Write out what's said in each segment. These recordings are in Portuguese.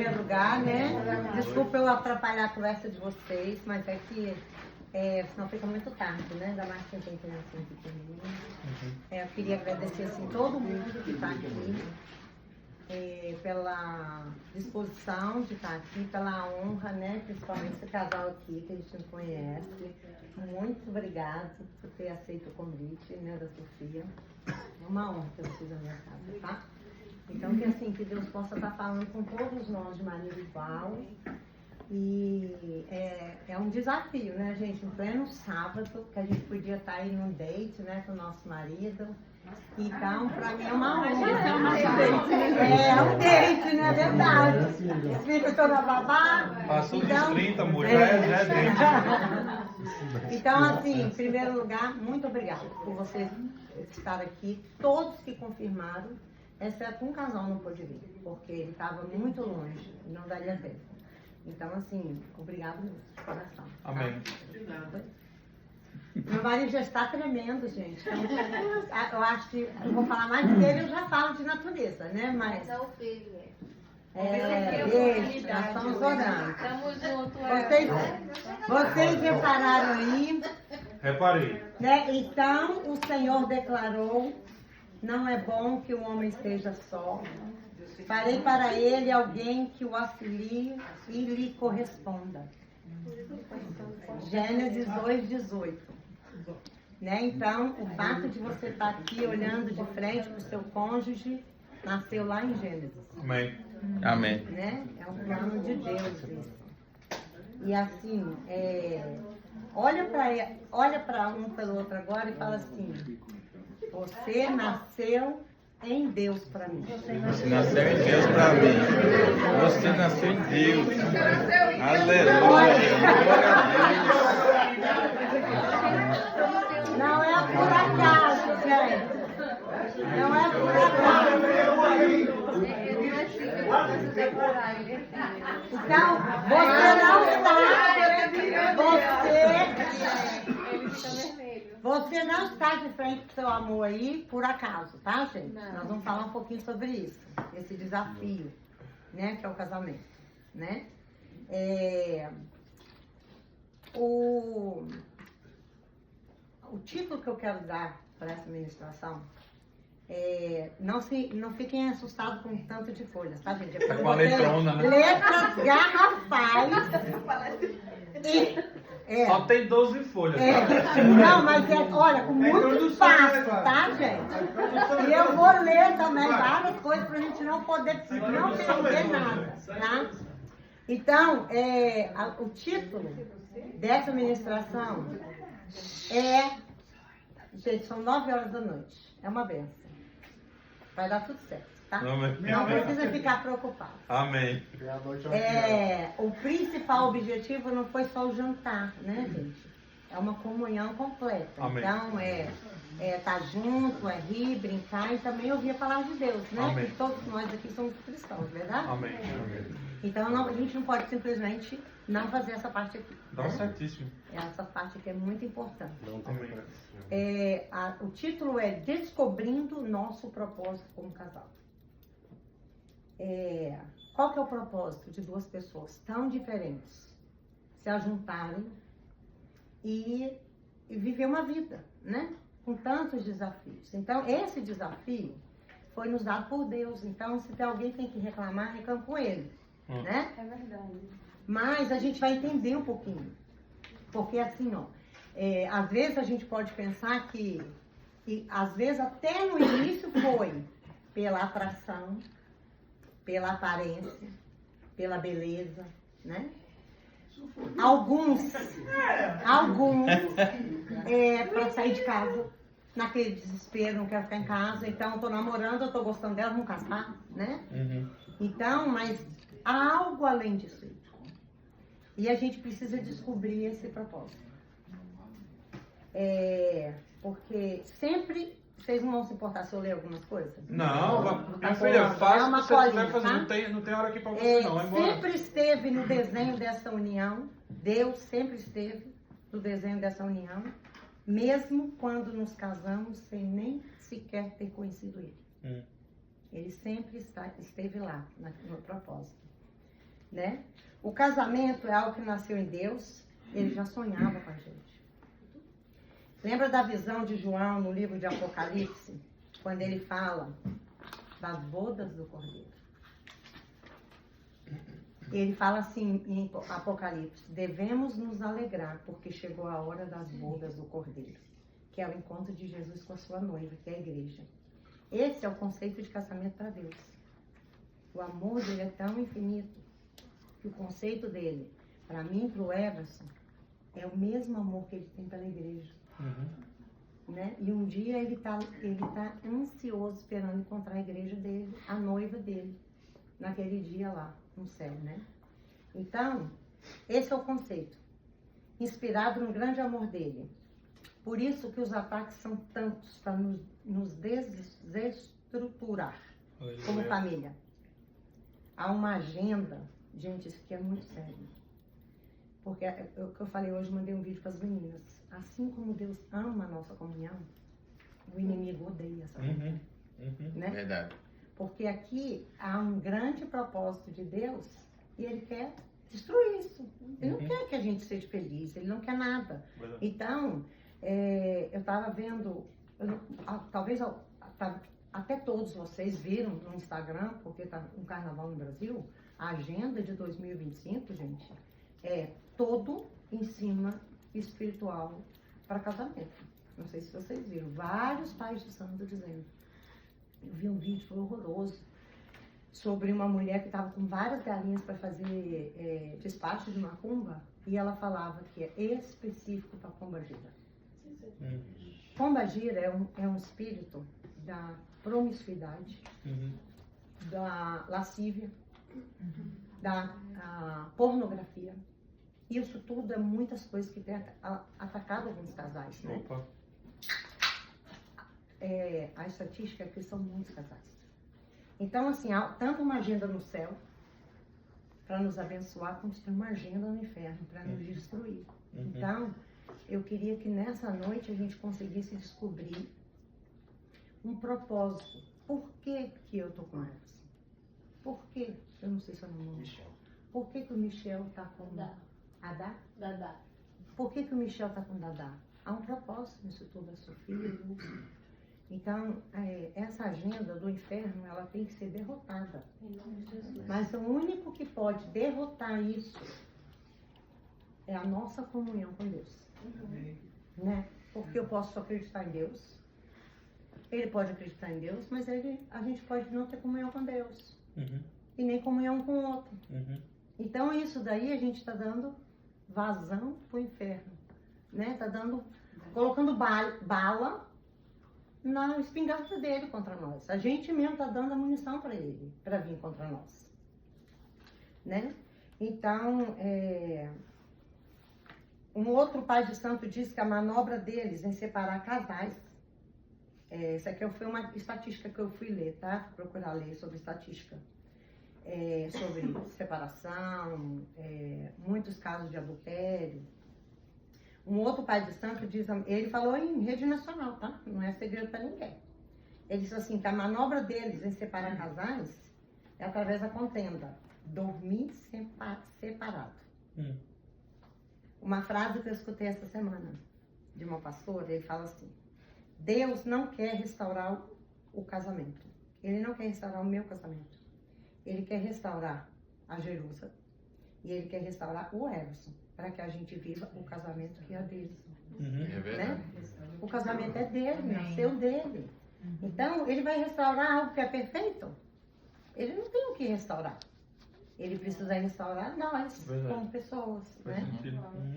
primeiro lugar, né? Desculpa eu atrapalhar a conversa de vocês, mas é que senão fica muito tarde, né? Ainda mais que tem criança aqui comigo. Eu queria agradecer assim, todo mundo que está aqui, pela disposição de estar aqui, pela honra, né? Principalmente esse casal aqui que a gente não conhece. Muito obrigada por ter aceito o convite, né, da Sofia. É uma honra ter vocês na minha casa, tá? Então, que Deus possa estar falando com todos nós de maneira igual. E é um desafio, né, gente? Em pleno sábado, que a gente podia estar aí num date, né, com o nosso marido. Então, para mim é uma honra. É um date, né? É verdade. Fica toda babá. Passou então, dos 30, amor. Já é date. Então, assim, em primeiro lugar, muito obrigada por vocês estarem aqui. Todos que confirmaram, exceto um casal não pôde vir, porque ele estava muito longe e não daria tempo. Então, assim, obrigado mesmo, de coração. Amém. Tá? Meu marido já está tremendo, gente. Então, eu acho que eu vou falar mais dele, eu já falo de natureza, né? Mas é o filho, beijo, nós estamos orando. Estamos juntos. Vocês repararam aí? Reparei. Né? Então, o Senhor declarou, não é bom que o homem esteja só. Farei para ele alguém que o auxilie e lhe corresponda. Gênesis 2:18. Né? Então, o fato de você estar aqui olhando de frente para o seu cônjuge, nasceu lá em Gênesis. Amém. Amém. Né? É um plano de Deus isso. E assim, olha para um pelo outro agora e fala assim: você nasceu em Deus para mim. Você nasceu em Deus para mim. Você nasceu em Deus. Aleluia. Glória a Deus. Não é por acaso, gente. Não é por acaso. Então, você não está de frente com seu amor aí por acaso, tá, gente? Não. Nós vamos falar um pouquinho sobre isso, esse desafio, né, que é o casamento, né? O título que eu quero dar para essa ministração não fiquem assustados com tanto de folhas, tá, gente? É com a letrona, né? Letras garrafais. Só tem 12 folhas. Não, mas olha, com muito espaço, tá, gente? E eu vou ler também várias coisas pra gente não perder nada, tá? Então, o título dessa ministração gente, são 9 horas da noite. É uma benção. Vai dar tudo certo, tá? Amém. Não precisa ficar preocupado. Amém. O principal objetivo não foi só o jantar, né, gente? É uma comunhão completa. Amém. Então, estar junto, rir, brincar e também ouvir a palavra de Deus, né? Amém. Porque todos nós aqui somos cristãos, verdade? Amém. Então, a gente não pode simplesmente não fazer essa parte aqui. Dá certíssimo. Essa parte aqui é muito importante. Amém. O título é Descobrindo o Nosso Propósito como Casal. Qual que é o propósito de duas pessoas tão diferentes se ajuntarem e viver uma vida, né? Com tantos desafios. Então, esse desafio foi nos dado por Deus. Então, se tem alguém que tem que reclamar, reclama com ele, né? É verdade. Mas a gente vai entender um pouquinho. Porque assim, às vezes a gente pode pensar que às vezes até no início foi pela atração, pela aparência, pela beleza, né? Alguns para sair de casa, naquele desespero, não quero ficar em casa, então eu tô namorando, eu tô gostando dela, vamos casar, né? Então, mas há algo além disso. E a gente precisa descobrir esse propósito. Porque sempre, vocês não vão se importar se eu ler algumas coisas? Não, minha filha, É faça uma o que você colinha, quiser fazer. tá? Não tem hora aqui pra você, não. Vai embora. Sempre esteve no desenho dessa união. Deus sempre esteve no desenho dessa união. Mesmo quando nos casamos sem nem sequer ter conhecido Ele. Ele sempre esteve lá, no propósito. né? O casamento é algo que nasceu em Deus, ele já sonhava com a gente. Lembra da visão de João no livro de Apocalipse, quando ele fala das bodas do Cordeiro? Ele fala assim em Apocalipse: devemos nos alegrar, porque chegou a hora das bodas do Cordeiro, que é o encontro de Jesus com a sua noiva, que é a igreja. Esse é o conceito de casamento para Deus. O amor dele é tão infinito que o conceito dele, para mim e para o Everson, é o mesmo amor que ele tem pela igreja. Né? E um dia ele tá ansioso esperando encontrar a igreja dele, a noiva dele, naquele dia lá no céu, né? Então, esse é o conceito, inspirado no grande amor dele. Por isso que os ataques são tantos, para nos desestruturar como família. Há uma agenda, gente, isso aqui é muito sério. Porque o que eu falei hoje, mandei um vídeo para as meninas. Assim como Deus ama a nossa comunhão, o inimigo odeia essa comunhão. Né? Verdade. Porque aqui há um grande propósito de Deus e ele quer destruir isso. Ele não quer que a gente seja feliz, ele não quer nada. Então, eu estava vendo, talvez até todos vocês viram no Instagram, porque está um carnaval no Brasil, a agenda de 2025, gente, é todo ensino espiritual para casamento. Não sei se vocês viram, vários pais de santo dizendo. Eu vi um vídeo, foi horroroso, sobre uma mulher que estava com várias galinhas para fazer despacho de macumba, e ela falava que é específico para pombagira. Pombagira é um espírito da promiscuidade, da lascívia, da pornografia. Isso tudo é muitas coisas que tem atacado alguns casais, né? Opa. A estatística é que são muitos casais. Então, assim, há tanto uma agenda no céu para nos abençoar, como tem uma agenda no inferno para nos destruir. Então, eu queria que nessa noite a gente conseguisse descobrir um propósito. Por que que eu tô com elas? Por que? Eu não sei seu nome. Michel. Por que que o Michel tá com Adá? Dadá. Por que que o Michel tá com Dadá? Há um propósito nisso tudo, a Sofia e o Lúcio. Então, essa agenda do inferno, ela tem que ser derrotada. Em nome de Jesus. Mas o único que pode derrotar isso é a nossa comunhão com Deus. Né? Porque eu posso acreditar em Deus, ele pode acreditar em Deus, mas a gente pode não ter comunhão com Deus. E nem comunhão com o outro. Então, isso daí a gente está dando vazão para o inferno. Né? Tá colocando bala na espingarda dele contra nós. A gente mesmo está dando a munição para ele, para vir contra nós. Né? Então, um outro pai de santo diz que a manobra deles em separar casais, isso aqui foi uma estatística que eu fui ler, tá? Procurar ler sobre estatística. Sobre separação, muitos casos de adultério. Um outro pai de santo diz, ele falou em rede nacional, tá? Não é segredo para ninguém. Ele disse assim, que a manobra deles em separar casais é através da contenda. Dormir separado. Uma frase que eu escutei essa semana de uma pastora, ele fala assim: Deus não quer restaurar o casamento. Ele não quer restaurar o meu casamento. Ele quer restaurar a Jerusa e ele quer restaurar o Everson, para que a gente viva o casamento que é dele. É verdade. Né? O casamento é dele, nasceu dele. Então, ele vai restaurar algo que é perfeito? Ele não tem o que restaurar. Ele precisa restaurar nós, como pessoas. Né?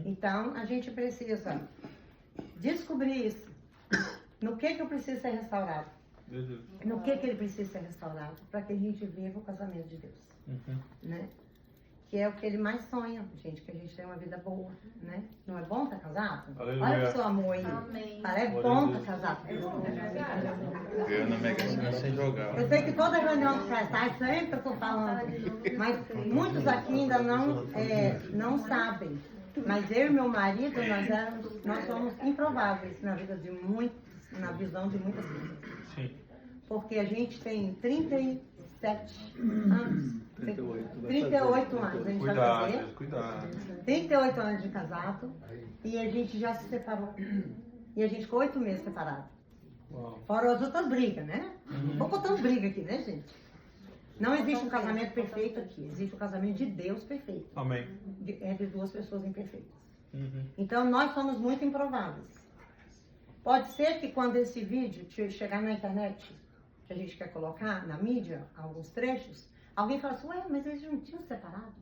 Então, a gente precisa descobrir isso. No que eu preciso ser restaurado? No que ele precisa ser restaurado? Para que a gente viva o casamento de Deus. Né? Que é o que ele mais sonha, gente, que a gente tenha uma vida boa, né? Não é bom estar casado? Aleluia. Olha pro seu amor aí. Amém. Parece bom estar casado. Eu na Mega Sena sem jogar. Eu sei que toda reunião de casais, sempre eu tô falando, mas muitos aqui ainda não sabem. Mas eu e meu marido, nós somos improváveis na vida de muitos, na visão de muitas pessoas. Sim. Porque a gente tem 37 anos. 38. 38 anos a gente vai Cuidado, fazer. Jesus, cuidado. 38 anos de casado e a gente já se separou. E a gente ficou 8 meses separado. Uau. Fora as outras brigas, né? Vou contando briga aqui, né, gente? Não existe um casamento perfeito aqui. Existe um casamento de Deus perfeito. Amém. Entre duas pessoas imperfeitas. Uhum. Então, nós somos muito improváveis. Pode ser que quando esse vídeo chegar na internet, que a gente quer colocar na mídia, alguns trechos, alguém fala assim, ué, mas eles não tinham separado?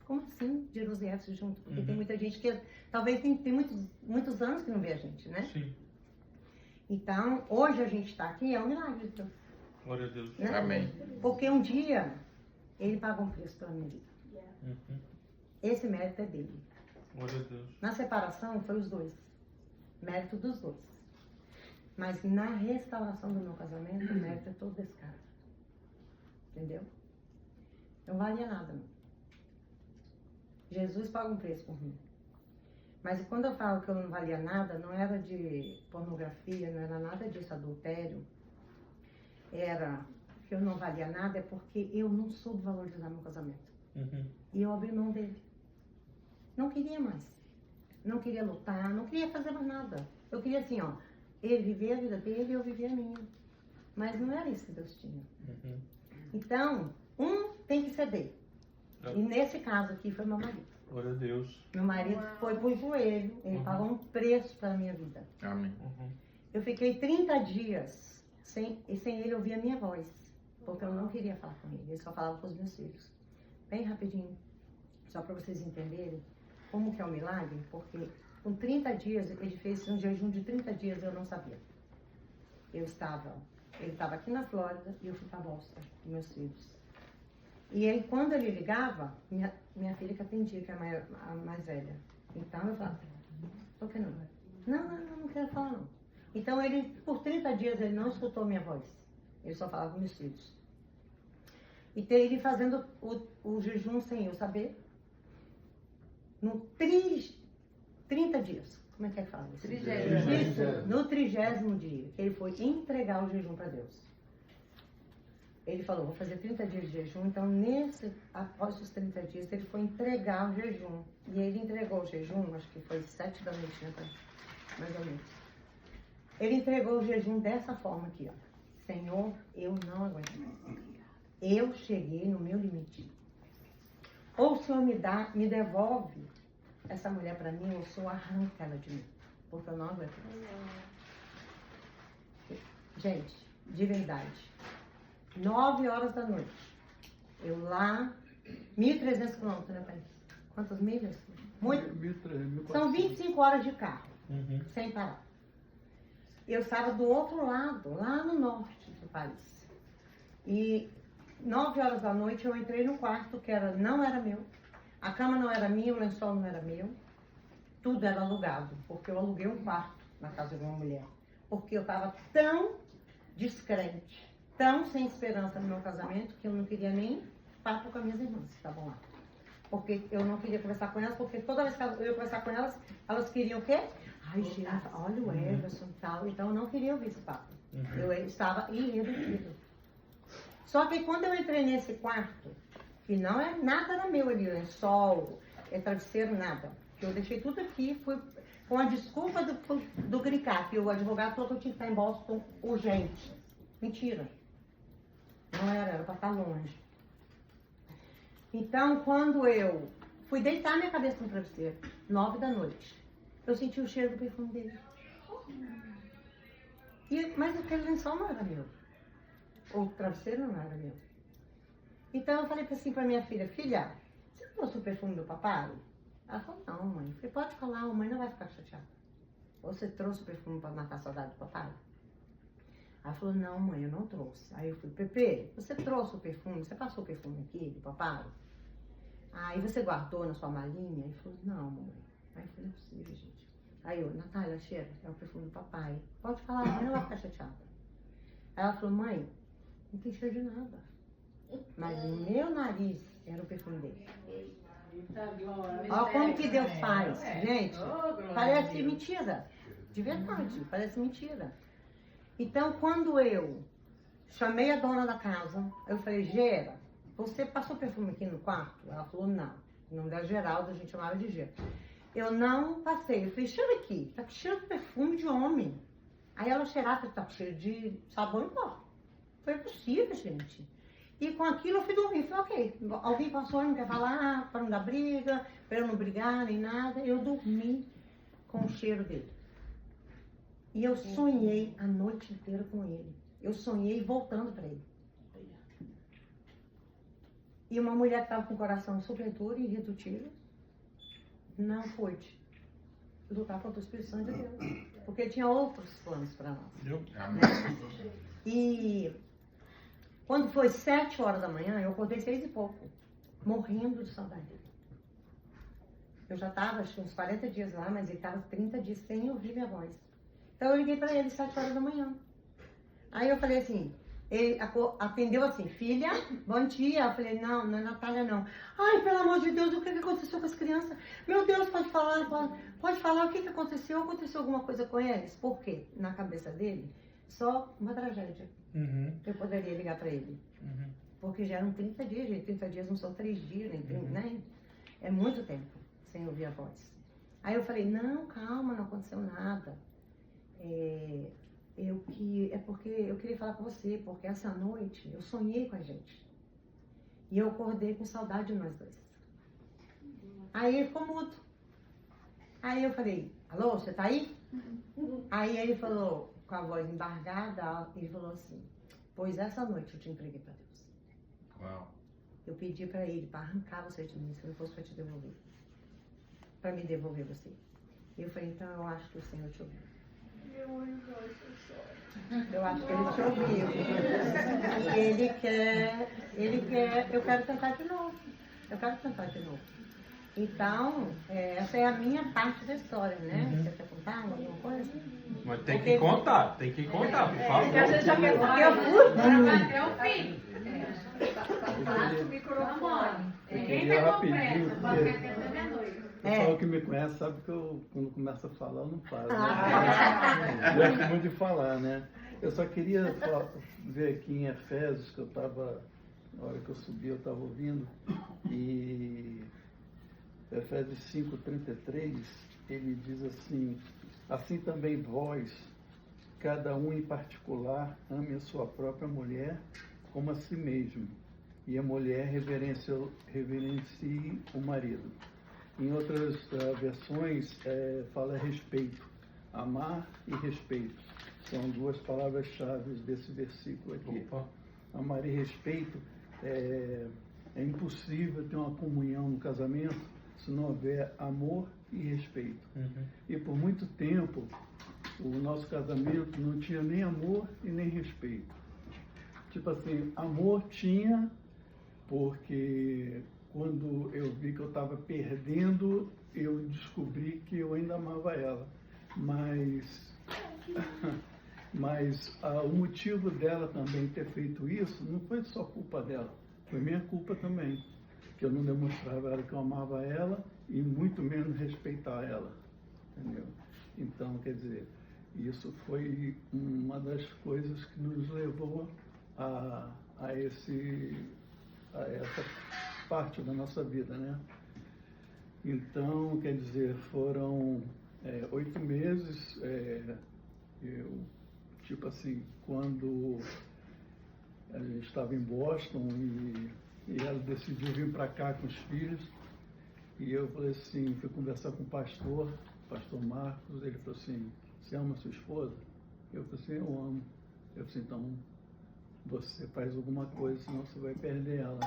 Como assim, Jerusalém e Éfeso junto? Porque tem muita gente que, talvez tem muitos anos que não vê a gente, né? Sim. Então, hoje a gente está aqui, é um milagre de Deus. Glória a Deus. Né? Amém. Porque um dia, ele pagou um preço pela minha vida. Uhum. Esse mérito é dele. Glória a Deus. Na separação, foi os dois. Mérito dos dois. Mas na restauração do meu casamento, o mérito é todo desse cara. Entendeu? Não valia nada, não. Jesus paga um preço por mim. Mas quando eu falo que eu não valia nada, não era de pornografia, não era nada disso, adultério. Era que eu não valia nada, é porque eu não soube valorizar meu casamento. Uhum. E eu abri mão dele. Não queria mais. Não queria lutar, não queria fazer mais nada. Eu queria assim, ó, ele viver a vida dele e eu viver a minha. Mas não era isso que Deus tinha. Uhum. Então, um tem que ceder. É. E nesse caso aqui foi meu marido. Glória a Deus. Meu marido foi pro joelho, ele pagou um preço pela minha vida. Amém. Uhum. Eu fiquei 30 dias sem ele ouvir a minha voz. Porque eu não queria falar com ele, ele só falava com os meus filhos. Bem rapidinho, só para vocês entenderem como que é o milagre, porque com 30 dias, ele fez um jejum de 30 dias, eu não sabia. Ele estava aqui na Flórida e eu fui para Boston com meus filhos. E aí, quando ele ligava, minha filha que atendia, que é a mais velha. Então eu falava, por que não? Não quero falar não. Então ele, por 30 dias, ele não escutou minha voz. Ele só falava com meus filhos. E ter ele fazendo o jejum sem eu saber. No 30 dias. Como é que fala isso? Isso, no 30º dia, que ele foi entregar o jejum para Deus. Ele falou, vou fazer 30 dias de jejum, então após os 30 dias, ele foi entregar o jejum. E ele entregou o jejum, acho que foi 7 da noite, né, mais ou menos. Ele entregou o jejum dessa forma aqui, ó. Senhor, eu não aguento mais. Eu cheguei no meu limite. Ou o Senhor me devolve essa mulher para mim, ou o Senhor arranca ela de mim. Porque eu não aguento mais. Gente, de verdade. 9 horas da noite. Eu lá, 1.300 quilômetros, né, pai? Quantas milhas? Muito. 1.300, 1.400. São 25 horas de carro, Uhum. sem parar. Eu estava do outro lado, lá no norte do país. E 9 horas da noite eu entrei no quarto que não era meu. A cama não era minha, o lençol não era meu. Tudo era alugado, porque eu aluguei um quarto na casa de uma mulher. Porque eu estava tão descrente, tão sem esperança no meu casamento, que eu não queria nem papo com as minhas irmãs que estavam lá. Porque eu não queria conversar com elas, porque toda vez que eu ia conversar com elas, elas queriam o quê? Ai, gente, olha o Everson e tal. Então eu não queria ouvir esse papo. Eu estava irredutível. Só que quando eu entrei nesse quarto, que não é nada era meu ali, lençol, travesseiro, nada. Que eu deixei tudo aqui, fui com a desculpa do GRICAR, que o advogado falou que eu tinha que estar em Boston urgente. Mentira. Não era para estar longe. Então, quando eu fui deitar minha cabeça no travesseiro, 9 da noite, eu senti o cheiro do perfume dele. Mas aquele lençol não era meu. O travesseiro não era meu. Então eu falei assim para minha filha, filha, você trouxe o perfume do papai? Ela falou, não, mãe. Eu falei, pode falar, a mãe não vai ficar chateada. Você trouxe o perfume para matar a saudade do papai? Ela falou, não, mãe, eu não trouxe. Aí eu falei, Pepe, você trouxe o perfume? Você passou o perfume aqui do papai? Aí você guardou na sua malinha? Ele falou, não, mãe. Aí eu falei, não é possível, gente. Aí eu, Natália, cheira, é o perfume do papai. Pode falar, a mãe não vai ficar chateada. Aí ela falou, mãe, não tem cheiro de nada. Mas no meu nariz era o perfume dele. Olha como que Deus faz, gente. Parece mentira. De verdade, parece mentira. Então, quando eu Chamei a dona da casa. Eu falei, Gera, você passou perfume aqui no quarto? Ela falou, não. O nome dela é Geralda, a gente chamava de Gera. Eu não passei. Eu falei, cheira aqui. Tá cheiro de perfume de homem. Aí ela cheirava, tá cheiro de sabão em pó. Foi possível, gente. E com aquilo eu fui dormir. Falei, ok, alguém passou e não quer falar, para não dar briga, para eu não brigar, nem nada. Eu dormi com o cheiro dele. E eu sonhei a noite inteira com ele. Eu sonhei voltando para ele. E uma mulher que estava com o coração super duro e irredutível, não pôde lutar contra o Espírito Santo de Deus. Porque tinha outros planos para nós. E quando foi 7 horas da manhã, eu acordei 6 e pouco, morrendo de saudade dele. Eu já estava, acho que uns 40 dias lá, mas ele estava 30 dias sem ouvir minha voz. Então eu liguei para ele 7 horas da manhã. Aí eu falei assim, ele atendeu assim, filha, bom dia. Eu falei, não, não é Natália não. Ai, pelo amor de Deus, o que aconteceu com as crianças? Meu Deus, pode falar o que aconteceu? Aconteceu alguma coisa com eles? Por quê? Na cabeça dele, só uma tragédia. Eu poderia ligar para ele. Porque já eram 30 dias, gente. 30 dias não são 3 dias, nem 30, né? É muito tempo sem ouvir a voz. Aí eu falei, não, calma, não aconteceu nada. É porque eu queria falar com você, porque essa noite eu sonhei com a gente. E eu acordei com saudade de nós dois. Aí ele ficou mudo. Aí eu falei, alô, você tá aí? Aí ele falou, com a voz embargada, ele falou assim, pois essa noite eu te entreguei para Deus. Uau. Eu pedi para ele para arrancar você de mim, se não fosse para te devolver. Para me devolver você. E eu falei, então eu acho que o Senhor te ouviu. Eu acho que ele te ouviu. Eu quero tentar de novo. Eu quero tentar de novo. Então, essa é a minha parte da história, né? Você quer contar alguma coisa? Mas tem que contar, por favor. Porque a gente já quer falar. Eu fui. Até o fim. Fala o microfone. Ninguém tá com pressa. Pode ficar até meia-noite. O pessoal que me conhece sabe que eu, quando começo a falar, eu não paro. Né? Gosto muito de falar, né? Eu só queria ver aqui em Efésios, que eu estava, na hora que eu subi, eu estava ouvindo, e Efésios 5:33, ele diz assim, assim também vós, cada um em particular, ame a sua própria mulher como a si mesmo, e a mulher reverencie o marido. Em outras versões, fala respeito. Amar e respeito. São duas palavras-chave desse versículo aqui. Opa. Amar e respeito. É impossível ter uma comunhão no casamento se não houver amor e respeito. E por muito tempo, o nosso casamento não tinha nem amor e nem respeito. Tipo assim, amor tinha, porque quando eu vi que eu estava perdendo, eu descobri que eu ainda amava ela. Mas o motivo dela também ter feito isso não foi só culpa dela, foi minha culpa também. Que eu não demonstrava a ela que eu amava ela e muito menos respeitar ela. Entendeu? Então, quer dizer, isso foi uma das coisas que nos levou a essa parte da nossa vida, né? Então, quer dizer, foram 8 meses, eu, tipo assim, quando a gente estava em Boston e ela decidiu vir para cá com os filhos, e eu falei assim, fui conversar com o pastor Marcos, ele falou assim, você ama sua esposa? Eu falei assim, eu amo. Eu falei assim, então você faz alguma coisa, senão você vai perder ela.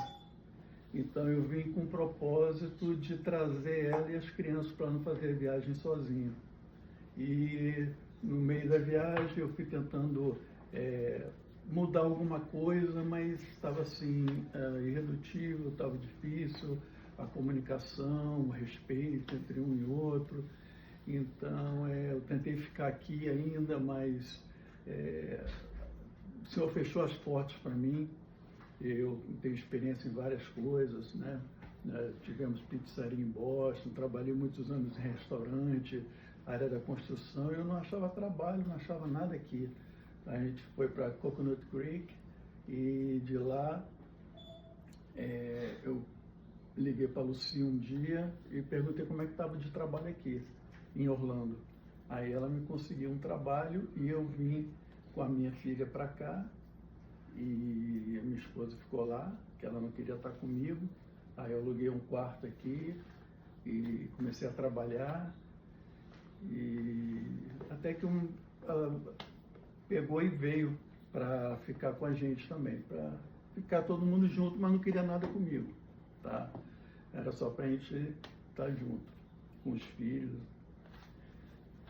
Então eu vim com o propósito de trazer ela e as crianças para não fazer a viagem sozinho. E no meio da viagem eu fui tentando mudar alguma coisa, mas estava assim, irredutível, estava difícil, a comunicação, o respeito entre um e outro. Então eu tentei ficar aqui ainda, mas o Senhor fechou as portas para mim. Eu tenho experiência em várias coisas, né? Tivemos pizzaria em Boston, trabalhei muitos anos em restaurante, área da construção, e eu não achava trabalho, não achava nada aqui. A gente foi para Coconut Creek, E de lá, eu liguei para a Lucia um dia e perguntei como é que estava de trabalho aqui, em Orlando. Aí ela me conseguiu um trabalho e eu vim com a minha filha para cá e a minha esposa ficou lá, que ela não queria estar comigo. Aí eu aluguei um quarto aqui e comecei a trabalhar. E até que ela pegou e veio para ficar com a gente também, para ficar todo mundo junto, mas não queria nada comigo, tá? Era só para a gente estar junto, com os filhos.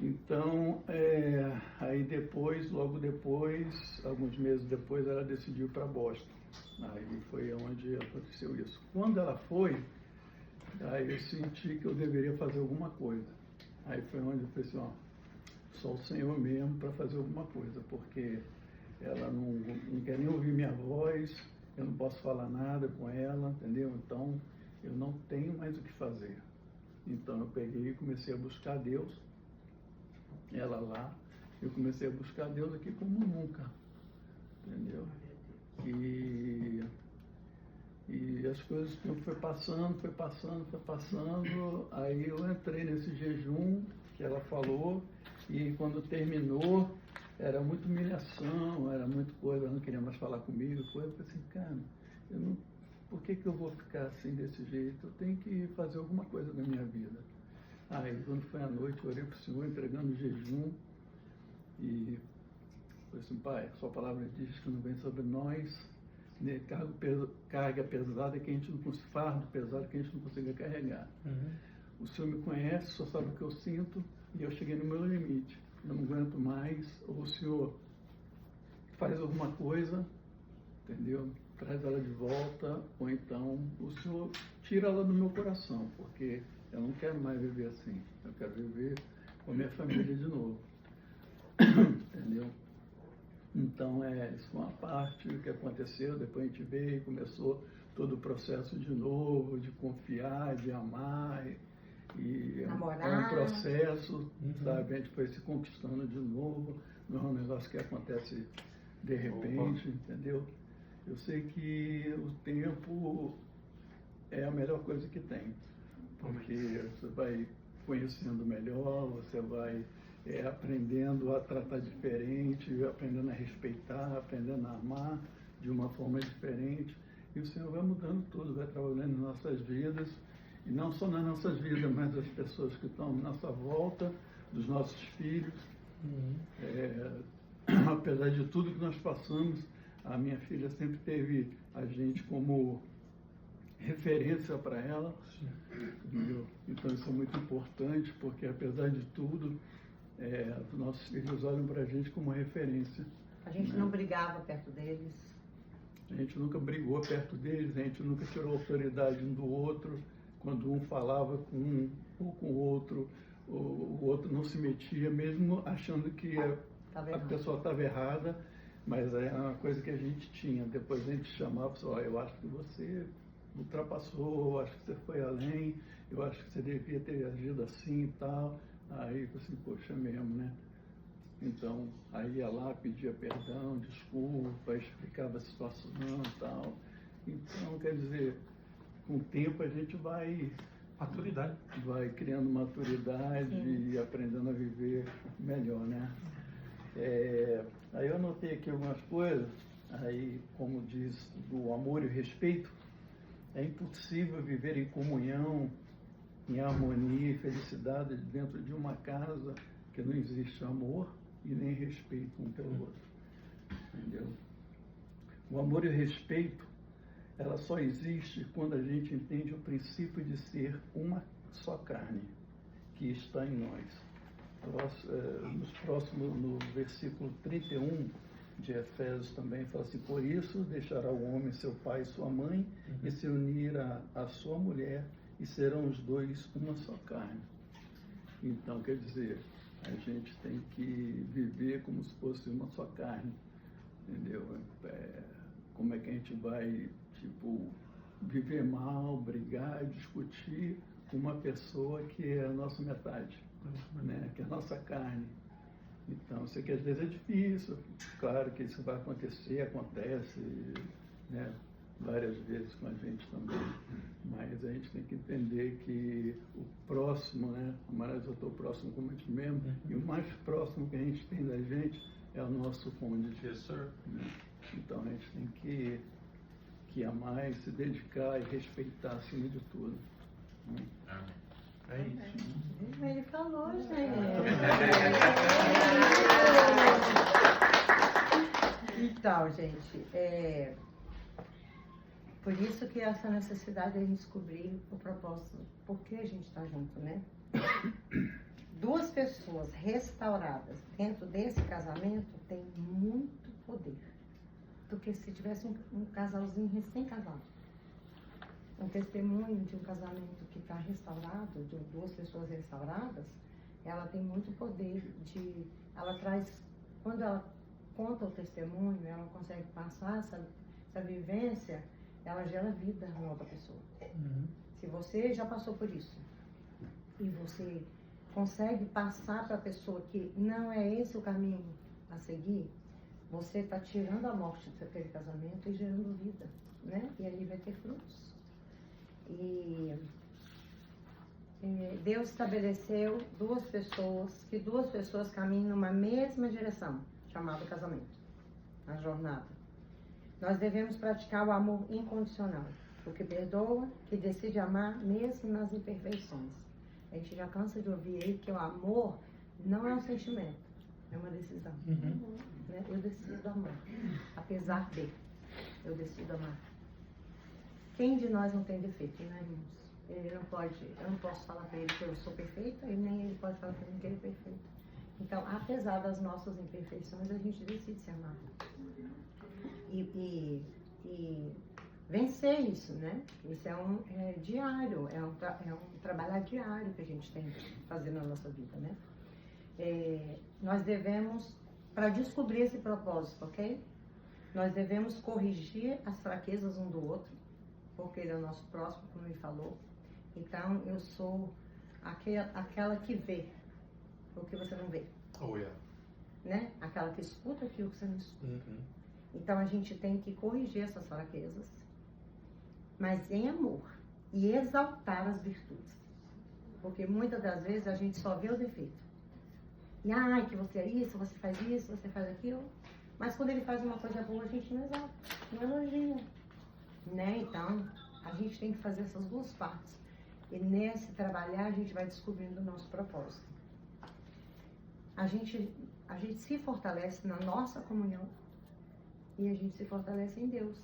Então, aí depois, logo depois, alguns meses depois, ela decidiu ir para Boston. Aí foi onde aconteceu isso. Quando ela foi, aí eu senti que eu deveria fazer alguma coisa. Aí foi onde eu falei assim, ó, só o Senhor mesmo para fazer alguma coisa, porque ela não quer nem ouvir minha voz, eu não posso falar nada com ela, entendeu? Então, eu não tenho mais o que fazer. Então, eu peguei e comecei a buscar Deus, ela lá, eu comecei a buscar Deus aqui como nunca, entendeu? E as coisas, o tempo foi passando, aí eu entrei nesse jejum que ela falou, e quando terminou, era muita humilhação, era muita coisa, ela não queria mais falar comigo, eu falei assim, cara, por que eu vou ficar assim desse jeito? Eu tenho que fazer alguma coisa na minha vida. Aí quando foi à noite, eu orei para o Senhor, entregando o jejum, e falei assim, Pai, sua palavra diz que não vem sobre nós, né, carga pesada que a gente não consegue, fardo pesado que a gente não consiga carregar. O Senhor me conhece, só sabe o que eu sinto, e eu cheguei no meu limite. Eu não aguento mais, ou o Senhor faz alguma coisa, entendeu? Traz ela de volta, ou então o Senhor tira ela do meu coração, porque eu não quero mais viver assim. Eu quero viver com a minha família de novo. Entendeu? Então, isso foi uma parte do que aconteceu. Depois a gente veio e começou todo o processo de novo, de confiar, de amar. E é um processo, sabe? A gente foi se conquistando de novo. Não é um negócio que acontece de repente, entendeu? Eu sei que o tempo é a melhor coisa que tem. Porque você vai conhecendo melhor, você vai aprendendo a tratar diferente, aprendendo a respeitar, aprendendo a amar de uma forma diferente. E o Senhor vai mudando tudo, vai trabalhando em nossas vidas. E não só nas nossas vidas, mas das pessoas que estão à nossa volta, dos nossos filhos. Apesar de tudo que nós passamos, a minha filha sempre teve a gente como referência para ela. Entendeu? Então isso é muito importante, porque apesar de tudo, os nossos filhos olham para a gente como referência. A gente não brigava perto deles. A gente nunca brigou perto deles, a gente nunca tirou autoridade um do outro. Quando um falava com um ou com o outro não se metia, mesmo achando que a pessoa estava errada, mas é uma coisa que a gente tinha. Depois a gente chamava e falava, eu acho que você ultrapassou, eu acho que você foi além, eu acho que você devia ter agido assim e tal. Aí eu falei assim, poxa, mesmo, né? Então, aí ia lá, pedia perdão, desculpa, explicava a situação e tal. Então, quer dizer, com o tempo a gente vai criando maturidade e aprendendo a viver melhor, né? Aí eu anotei aqui algumas coisas, aí como diz, do amor e o respeito. É impossível viver em comunhão, em harmonia e felicidade dentro de uma casa que não existe amor e nem respeito um pelo outro. Entendeu? O amor e o respeito, ela só existe quando a gente entende o princípio de ser uma só carne que está em nós. No versículo 31 de Efésios também fala assim, por isso deixará o homem seu pai e sua mãe e se unir à sua mulher e serão os dois uma só carne. Então, quer dizer, a gente tem que viver como se fosse uma só carne, entendeu? Como é que a gente vai, viver mal, brigar, discutir com uma pessoa que é a nossa metade, né? Que é a nossa carne. Então, eu sei que às vezes é difícil, claro que isso vai acontecer, acontece, né, várias vezes com a gente também, mas a gente tem que entender que o próximo, né, mais eu estou próximo como a gente mesmo, e o mais próximo que a gente tem da gente é o nosso cônjuge. Yes, sir. Né? Então a gente tem que amar e se dedicar e respeitar acima de tudo. Né? É isso. Ele falou, gente. Então, gente, por isso que essa necessidade de a gente descobrir o propósito, por que a gente está junto, né? Duas pessoas restauradas dentro desse casamento tem muito poder do que se tivesse um casalzinho recém-casado. Um testemunho de um casamento que está restaurado, de duas pessoas restauradas, ela tem muito poder ela traz, quando ela conta o testemunho, ela consegue passar essa vivência, ela gera vida na outra pessoa. Se você já passou por isso e você consegue passar para a pessoa que não é esse o caminho a seguir, você está tirando a morte daquele casamento e gerando vida, né? E aí vai ter frutos. E Deus estabeleceu que duas pessoas caminhem numa mesma direção, chamada casamento, a jornada. Nós devemos praticar o amor incondicional, o que perdoa, que decide amar mesmo nas imperfeições. A gente já cansa de ouvir aí que o amor não é um sentimento, é uma decisão. Né? Eu decido amar, apesar de, eu decido amar. Quem de nós não tem defeito, né, irmãos? Eu não posso falar para ele que eu sou perfeita, e nem ele pode falar para mim que ele é perfeito. Então, apesar das nossas imperfeições, a gente decide se amar. E vencer isso, né? Isso é diário, é um trabalho diário que a gente tem que fazer na nossa vida, né? Nós devemos, para descobrir esse propósito, ok? Nós devemos corrigir as fraquezas um do outro, porque ele é o nosso próximo, como ele falou. Então, eu sou aquela que vê o que você não vê, Oh, yeah. né? Aquela que escuta aquilo que você não escuta. Então, a gente tem que corrigir essas fraquezas, mas em amor, e exaltar as virtudes. Porque muitas das vezes a gente só vê o defeito. E, que você é isso, você faz aquilo. Mas quando ele faz uma coisa boa, a gente não exalta, não elogia. Né? Então, a gente tem que fazer essas duas partes. E nesse trabalhar, a gente vai descobrindo o nosso propósito. A gente se fortalece na nossa comunhão e a gente se fortalece em Deus.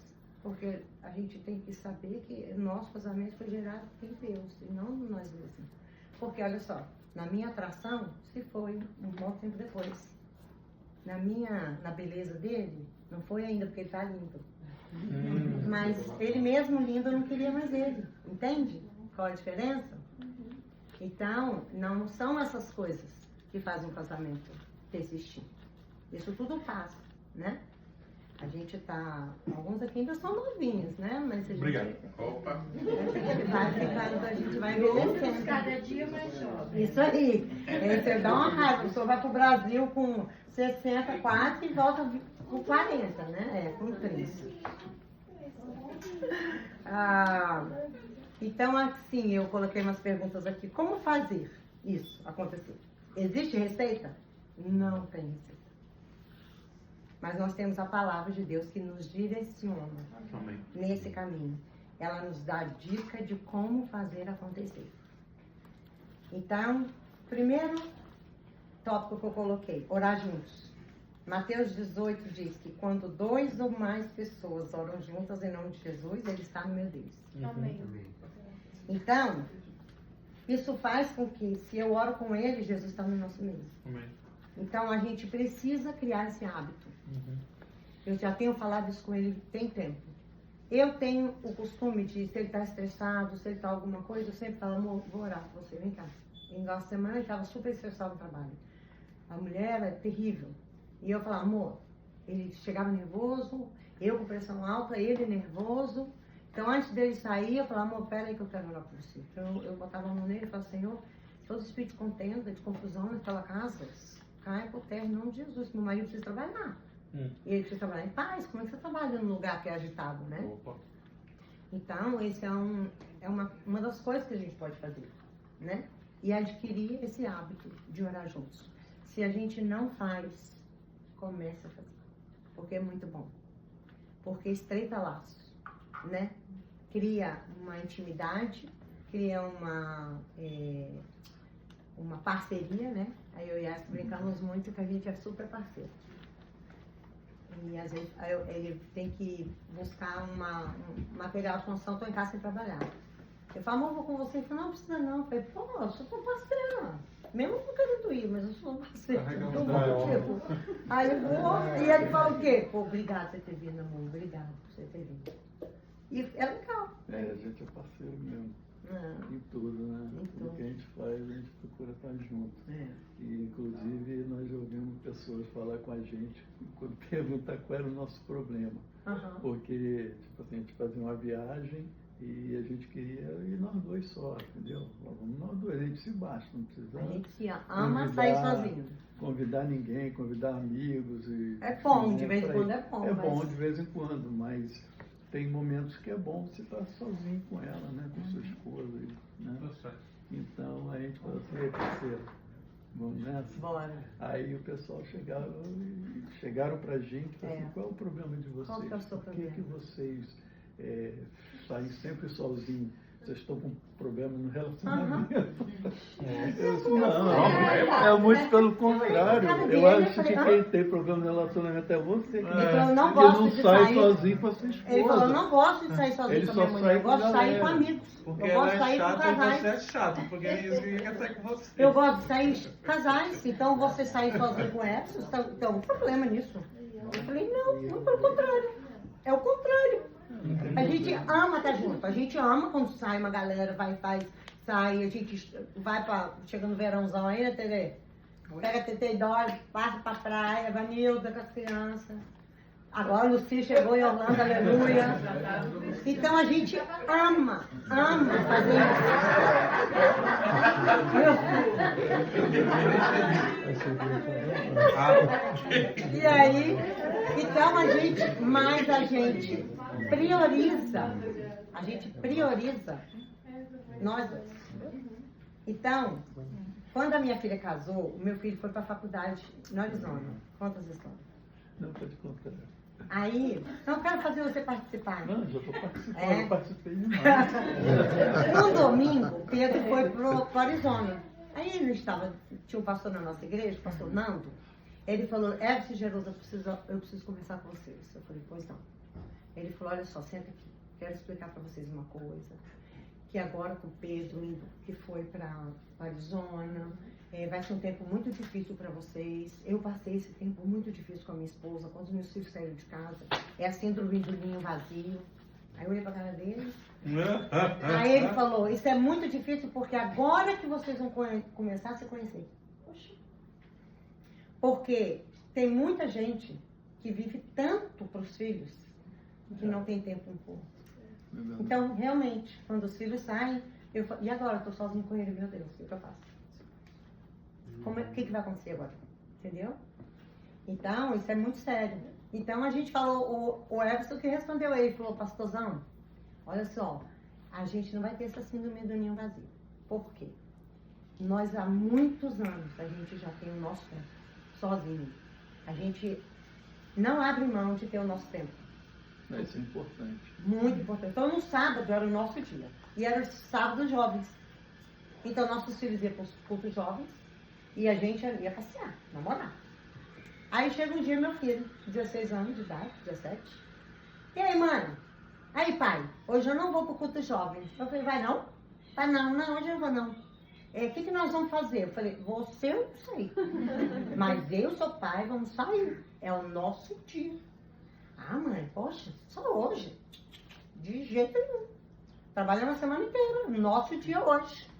Porque a gente tem que saber que o nosso casamento foi gerado em Deus e não em nós mesmos. Porque, olha só, na minha atração, se foi um bom tempo depois. Na beleza dele, não foi ainda porque ele está lindo. Mas ele mesmo lindo, eu não queria mais ele. Entende qual a diferença? Então, não são essas coisas que fazem um casamento persistir. Isso tudo passa, né? A gente tá... Alguns aqui ainda são novinhos, né? Mas a gente... Obrigado. Opa. A gente vai envelhecendo. Cada dia mais jovem. Isso aí. Você dá uma raiva. A pessoa vai pro Brasil com 64 e volta com 40, né? Com 30. Então, assim, eu coloquei umas perguntas aqui. Como fazer isso acontecer? Existe receita? Não tem receita. Mas nós temos a palavra de Deus que nos direciona nesse caminho. Ela nos dá dica de como fazer acontecer. Então, primeiro tópico que eu coloquei, orar juntos. Mateus 18 diz que quando 2 ou mais pessoas oram juntas em nome de Jesus, Ele está no meio deles. Amém. Então, isso faz com que, se eu oro com Ele, Jesus está no nosso meio. Amém. Então, a gente precisa criar esse hábito. Eu já tenho falado isso com ele tem tempo. Eu tenho o costume de, se ele está estressado, se ele está alguma coisa, eu sempre falo, amor, vou orar por você, vem cá. E na semana ele estava super estressado no trabalho. A mulher é terrível. E eu falava, amor, ele chegava nervoso, eu com pressão alta, ele nervoso. Então, antes dele sair, eu falava, amor, pera aí que eu quero orar por você. Então, eu botava a mão nele e falava, Senhor, todo espírito de contenda, de confusão naquela casa, cai por terra em nome de Jesus. Meu marido precisa trabalhar. Hum. E ele precisa trabalhar em paz. Como é que você trabalha num lugar que é agitado, né? Opa. Então, esse é uma das coisas que a gente pode fazer, né? E adquirir esse hábito de orar juntos. Se a gente não faz, comece a fazer. Porque é muito bom. Porque estreita laços, né? Cria uma intimidade, cria uma parceria, né? Aí eu e a Yas brincamos muito que a gente é super parceiro. E às vezes ele tem que buscar um material de construção, estou em casa sem trabalhar. Eu falo, amor, vou com você. Ele falou, não precisa não. Eu falei, pô, eu sou tua parceira. Mesmo não querendo ir, mas eu sou parceira. Eu vou contigo. Aí eu vou, e ele fala o quê? Pô, obrigado por você ter vindo, amor. Obrigado por você ter vindo. E é legal. A gente é parceiro mesmo. Ah, Em tudo, né? Em Tudo tudo. que a gente faz, a gente procura estar junto. é. E, inclusive, nós já ouvimos pessoas falar com a gente quando perguntar qual era o nosso problema. Aham. Porque, tipo assim, a gente fazia uma viagem e a gente queria ir nós dois só, entendeu? Vamos nós dois, a gente se basta, não precisa A gente se ama sair sozinho. convidar ninguém, convidar amigos. É bom, de vez em quando é bom. É mas- bom de vez em quando, mas tem momentos que é bom você estar sozinho com ela, né? Com sua esposa, né? Tá certo. Então a gente falou assim, "Ei, parceiro, vamos nessa?" Bora. Aí o pessoal chegaram pra gente e falaram assim, qual é o problema de vocês? Qual que é o seu Por problema? que vocês saem sempre sozinhos? Vocês estão com problema no relacionamento? Eu disse, não, é muito pelo contrário. Eu acho que quem tem problema no relacionamento é você, que Ele falou, não que gosto não de sai sair. sozinho com a sua esposa. Ele falou, não gosto de sair sozinho Ele com a só minha mulher. sai Eu com gosto de sair galera. com amigos. Porque Eu ela gosto de é sair com chata e casais. você é chato, porque é isso que quer sair com você. Eu gosto de sair casais, então você sair sozinho com essa, então, o problema nisso. Eu falei, não, pelo contrário. É o contrário. A gente ama estar junto, a gente ama quando sai uma galera, sai, a gente vai pra, chega no verãozão aí, né, Tê? Pega a Tetê e Dói, passa pra praia, Vanilda com as crianças. Agora o Luci chegou em Orlando, aleluia. Então a gente ama fazer isso. E aí, então a gente prioriza nós dois. Então, quando a minha filha casou, o meu filho foi para a faculdade no Arizona. Conta as histórias. Não, pode contar. Aí, não quero fazer você participar. Não, já estou participando, É. eu participei demais. No domingo, Pedro foi pro Arizona. Aí ele tinha um pastor na nossa igreja, o pastor Nando. Ele falou, Everson Geroso, eu preciso conversar com vocês. Eu falei, pois não. Ele falou, olha só, senta aqui. Quero explicar para vocês uma coisa. Que agora com o Pedro, que foi para Arizona, vai ser um tempo muito difícil para vocês. Eu passei esse tempo muito difícil com a minha esposa, quando os meus filhos saíram de casa. É a síndrome do ninho vazio. Aí eu olhei para a cara dele. Aí ele falou, isso é muito difícil porque agora que vocês vão começar a se conhecer. Poxa. Porque tem muita gente que vive tanto para os filhos que não tem tempo um pouco. Então, realmente, quando os filhos saem, e agora? Eu estou sozinho com ele, meu Deus, o que eu faço? O que vai acontecer agora? Entendeu? Então, isso é muito sério. Então, a gente falou, o Everson que respondeu aí, falou, pastorzão, olha só, a gente não vai ter essa síndrome do ninho vazio. Por quê? Nós, há muitos anos, a gente já tem o nosso tempo sozinho. A gente não abre mão de ter o nosso tempo. Isso é importante. Muito importante. Então, no sábado era o nosso dia. E era o sábado dos jovens. Então, nossos filhos iam para os cultos jovens e a gente ia passear, namorar. Aí chega um dia meu filho, 16 anos de idade, 17. E aí, mãe? Aí, pai, hoje eu não vou para o culto jovem. Eu falei, vai não? Pai, não, hoje eu não vou não. O que nós vamos fazer? Eu falei, você eu não sei. Mas eu, seu pai, vamos sair. É o nosso dia. Ah, mãe, poxa, só hoje. De jeito nenhum. Trabalhando a semana inteira. Nosso dia hoje.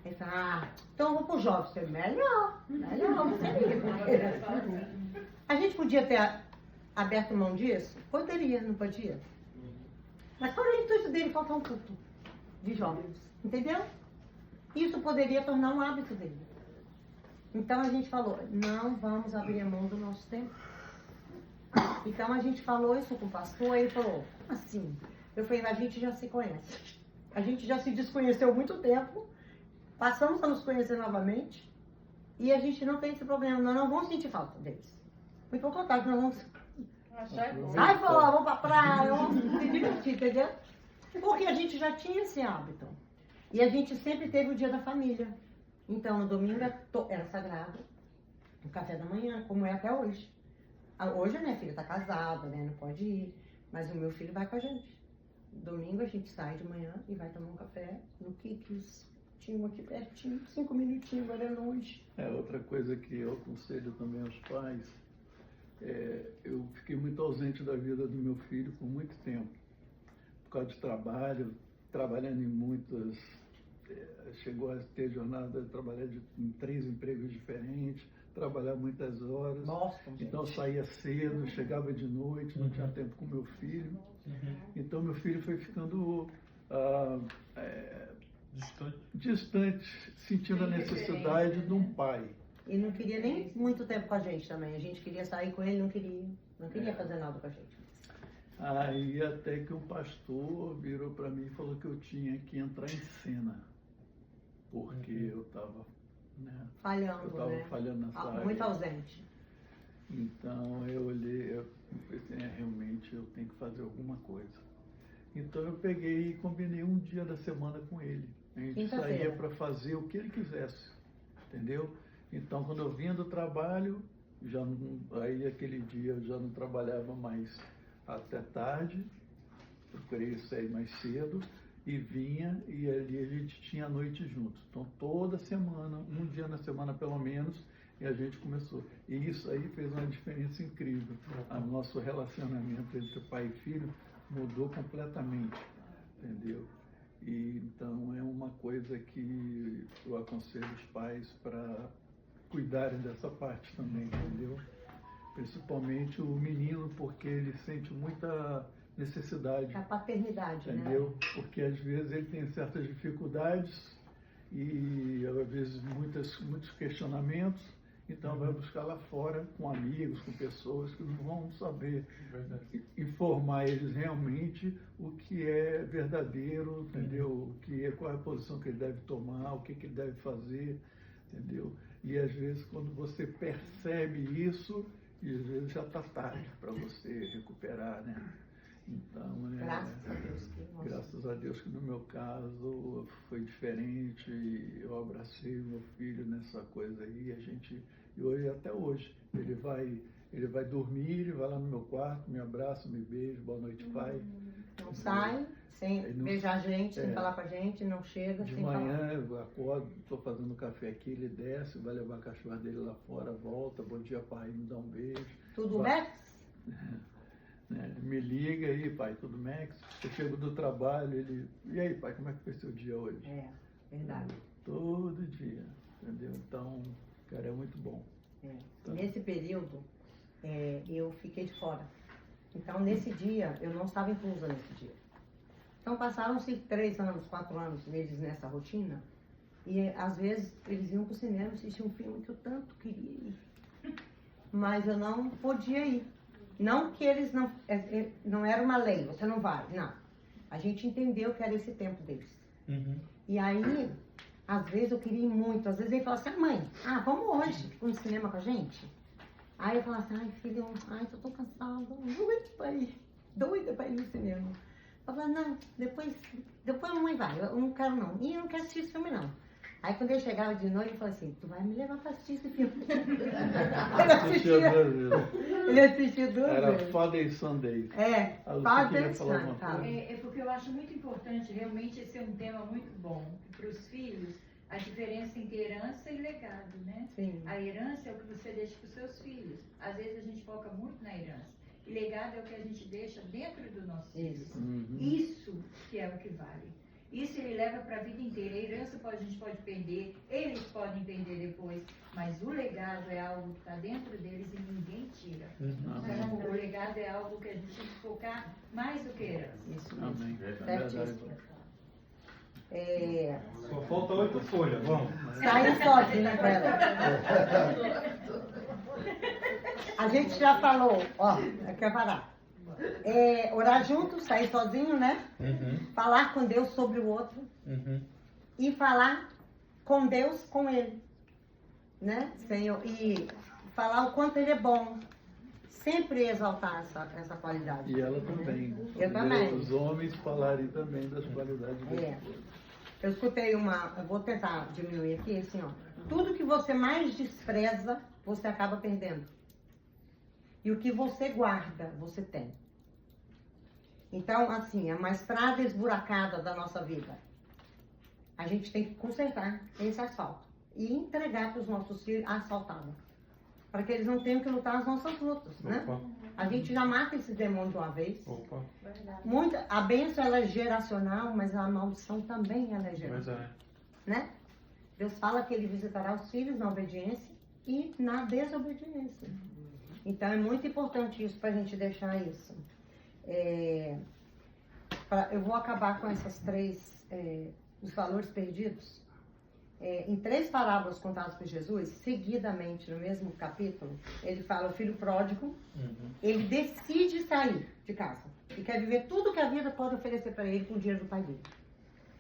Ele falou, então eu vou pro jovem. Eu falei, melhor, seria. A gente podia ter aberto mão disso? Poderia, não podia? Mas qual era o intuito dele faltar um culto de jovens? Entendeu? Isso poderia tornar um hábito dele. Então a gente falou, não vamos abrir mão do nosso tempo. Então a gente falou isso com o pastor, ele falou, como assim? Eu falei, a gente já se conhece. A gente já se desconheceu há muito tempo, passamos a nos conhecer novamente, e a gente não tem esse problema, nós não vamos sentir falta deles. Muito pelo contrário, nós vamos sai fora, vamos pra praia, vamos se divertir, entendeu? Porque a gente já tinha esse hábito. E a gente sempre teve o dia da família. Então, no domingo era sagrado, o café da manhã, como é até hoje. Hoje a minha filha está casada, né? Não pode ir, mas o meu filho vai com a gente. Domingo a gente sai de manhã e vai tomar um café no Kikis. Tinha um aqui pertinho, 5 minutinhos, agora é longe. Outra coisa que eu aconselho também aos pais, eu fiquei muito ausente da vida do meu filho por muito tempo, por causa de trabalho, trabalhando em muitas, chegou a ter jornada de trabalhar em 3 empregos diferentes, trabalhar muitas horas. Boston, então eu saía cedo, chegava de noite, não tinha tempo com meu filho. Então meu filho foi ficando distante, sentindo a necessidade de um pai. E não queria nem muito tempo com a gente também. A gente queria sair com ele, não queria fazer nada com a gente. Aí até que um pastor virou para mim e falou que eu tinha que entrar em cena, porque eu estava falhando nessa área. Muito ausente. Então eu olhei, eu pensei, realmente eu tenho que fazer alguma coisa. Então eu peguei e combinei um dia da semana com ele. A gente saía para fazer o que ele quisesse, entendeu? Então quando eu vinha do trabalho, aí aquele dia eu já não trabalhava mais até tarde, procurei sair mais cedo e vinha, e ali a gente tinha a noite juntos. Então toda semana, um dia na semana pelo menos, e a gente começou. E isso aí fez uma diferença incrível. O nosso relacionamento entre pai e filho mudou completamente, entendeu? E então é uma coisa que eu aconselho os pais para cuidarem dessa parte também, entendeu? Principalmente o menino, porque ele sente muita necessidade. A paternidade, entendeu? Né? Porque às vezes ele tem certas dificuldades e às vezes muitos questionamentos, então vai buscar lá fora com amigos, com pessoas que não vão saber informar eles realmente o que é verdadeiro, entendeu? Qual é a posição que ele deve tomar, o que ele deve fazer, entendeu? E às vezes quando você percebe isso, e às vezes já está tarde para você recuperar, né? Então, graças a Deus que no meu caso foi diferente, e eu abracei o meu filho nessa coisa aí, e hoje, até hoje, ele vai dormir, ele vai lá no meu quarto, me abraça, me beija, boa noite, pai. Não sai, sem beijar a gente, sem falar com a gente, não chega, de sem manhã falar. Eu acordo, estou fazendo café aqui, ele desce, vai levar a cachorra dele lá fora, volta, bom dia pai, me dá um beijo. Tudo bem? Me liga aí, pai, tudo Max? Eu chego do trabalho, e aí, pai, como é que foi seu dia hoje? Verdade. Todo dia, entendeu? Então, cara, é muito bom. Então, nesse período, eu fiquei de fora. Então, nesse dia, eu não estava inclusa nesse dia. Então, passaram-se 3 anos, 4 anos eles nessa rotina, e às vezes eles iam para o cinema assistir um filme que eu tanto queria ir, mas eu não podia ir. Não que eles não era uma lei, você não vai, não. A gente entendeu que era esse tempo deles. E aí, às vezes eu queria ir muito, às vezes ele falava assim, mãe, vamos hoje no cinema com a gente? Aí eu falava assim, filho, tô tão cansada, doida pra ir no cinema. Eu falava, não, depois a mamãe vai, eu não quero não, e eu não quero assistir esse filme não. Aí quando ele chegava de noite, ele falava assim, tu vai me levar pra assistir esse filme. Ele assistia 2 vezes. Era Father Sunday. Father Sunday. É porque eu acho muito importante, realmente esse é um tema muito bom. Para os filhos, a diferença entre herança e legado, né? Sim. A herança é o que você deixa para os seus filhos. Às vezes a gente foca muito na herança. E legado é o que a gente deixa dentro do nosso filho. Isso que é o que vale. Isso ele leva para a vida inteira. A herança a gente pode perder, eles podem perder depois, mas o legado é algo que está dentro deles e ninguém tira. Então, o legado é algo que a gente tem que focar mais do que herança. Isso Amém. Certíssimo. Só falta 8 folhas, vamos. Sair sozinho, pera. A gente já falou, ó, aqui é parar. Orar junto, sair sozinho, né? Falar com Deus sobre o outro. E falar com Deus com ele. Né? Senhor, e falar o quanto ele é bom. Sempre exaltar essa qualidade. E ela também. Eu também. Os homens falarem também das qualidades da esposa. Eu escutei eu vou tentar diminuir aqui, assim, ó. Tudo que você mais despreza, você acaba perdendo. E o que você guarda, você tem. Então, assim, é uma estrada esburacada da nossa vida. A gente tem que consertar esse asfalto. E entregar para os nossos filhos asfaltado. Para que eles não tenham que lutar as nossas lutas, né? A gente já mata esse demônio de uma vez. A bênção ela é geracional, mas a maldição também ela é geracional. Né? Deus fala que ele visitará os filhos na obediência e na desobediência. Então é muito importante isso para a gente deixar isso. Eu vou acabar com essas três, os valores perdidos. Em 3 parábolas contadas por Jesus, seguidamente no mesmo capítulo, ele fala o filho pródigo, ele decide sair de casa e quer viver tudo que a vida pode oferecer para ele com o dinheiro do pai dele.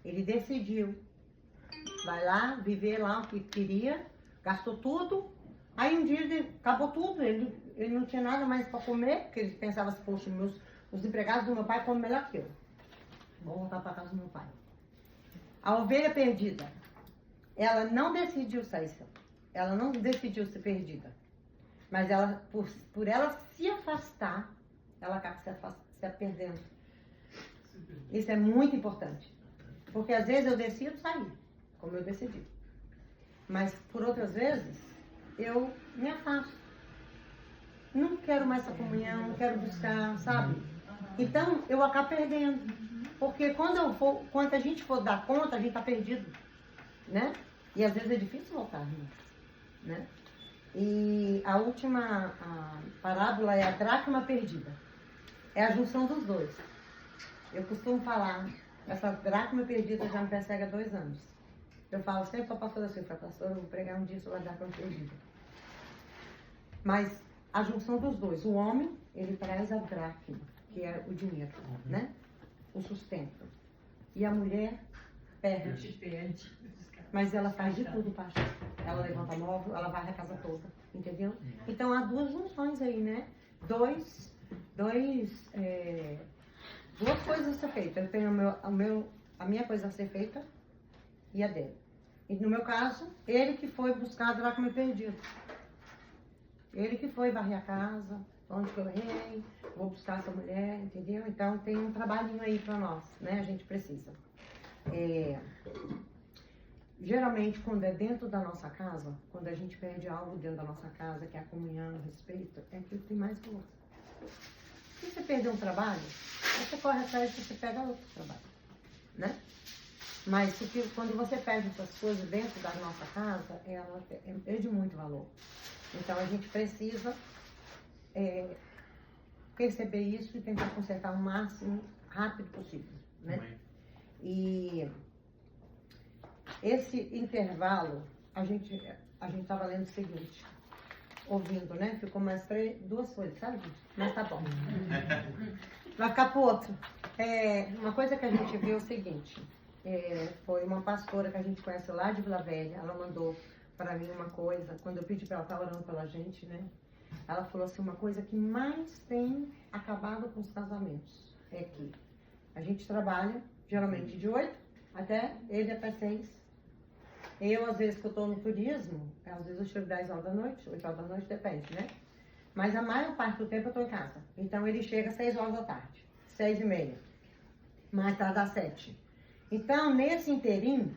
Ele decidiu, vai lá, viver lá o que queria, gastou tudo, aí um dia ele acabou tudo, ele não tinha nada mais para comer, porque ele pensava assim, poxa, os empregados do meu pai comem melhor que eu. Vou voltar para casa do meu pai. A ovelha perdida. Ela não decidiu sair, ela não decidiu ser perdida. Mas ela, por ela se afastar, ela acaba se perdendo. Isso é muito importante. Porque às vezes eu decido sair, como eu decidi. Mas por outras vezes, eu me afasto. Não quero mais essa comunhão, não quero buscar, sabe? Então eu acabo perdendo. Porque quando a gente for dar conta, a gente está perdido. Né? E às vezes é difícil voltar, né? E a última parábola é a dracma perdida. É a junção dos dois. Eu costumo falar, essa dracma perdida já me persegue há 2 anos. Eu falo sempre para a pastora assim, pastora, eu vou pregar um dia sobre a dracma perdida. Mas a junção dos dois, o homem, ele traz a dracma, que é o dinheiro, né? O sustento. E a mulher perde. Mas ela faz de tudo para achar. Ela levanta móvel, ela varre a casa toda, entendeu? Então há 2 junções aí, né? Duas coisas a ser feitas. Eu tenho a minha coisa a ser feita e a dele. E no meu caso, ele que foi buscar a dracma perdida. Ele que foi varrer a casa, onde que eu errei, vou buscar essa mulher, entendeu? Então tem um trabalhinho aí para nós, né? A gente precisa. Geralmente, quando é dentro da nossa casa, quando a gente perde algo dentro da nossa casa, que é a comunhão, o respeito, é aquilo que tem mais valor. Se você perder um trabalho, você corre atrás e você pega outro trabalho, né? Mas quando você perde essas coisas dentro da nossa casa, ela é de muito valor. Então, a gente precisa perceber isso e tentar consertar o máximo rápido possível, né? E esse intervalo, a gente estava lendo o seguinte, ouvindo, né? Ficou mais 2 folhas, sabe? Mas tá bom. Vai ficar pro outro. Uma coisa que a gente viu é o seguinte, foi uma pastora que a gente conhece lá de Vila Velha, ela mandou para mim uma coisa, quando eu pedi para ela estar orando pela gente, né? Ela falou assim, uma coisa que mais tem acabado com os casamentos é que a gente trabalha, geralmente de 8 até 6. Eu, às vezes, que eu estou no turismo, às vezes eu chego 10 horas da noite, 8 horas da noite, depende, né? Mas a maior parte do tempo eu estou em casa. Então, ele chega às 6 horas da tarde, 6h30, mais tarde às 7. Então, nesse inteirinho,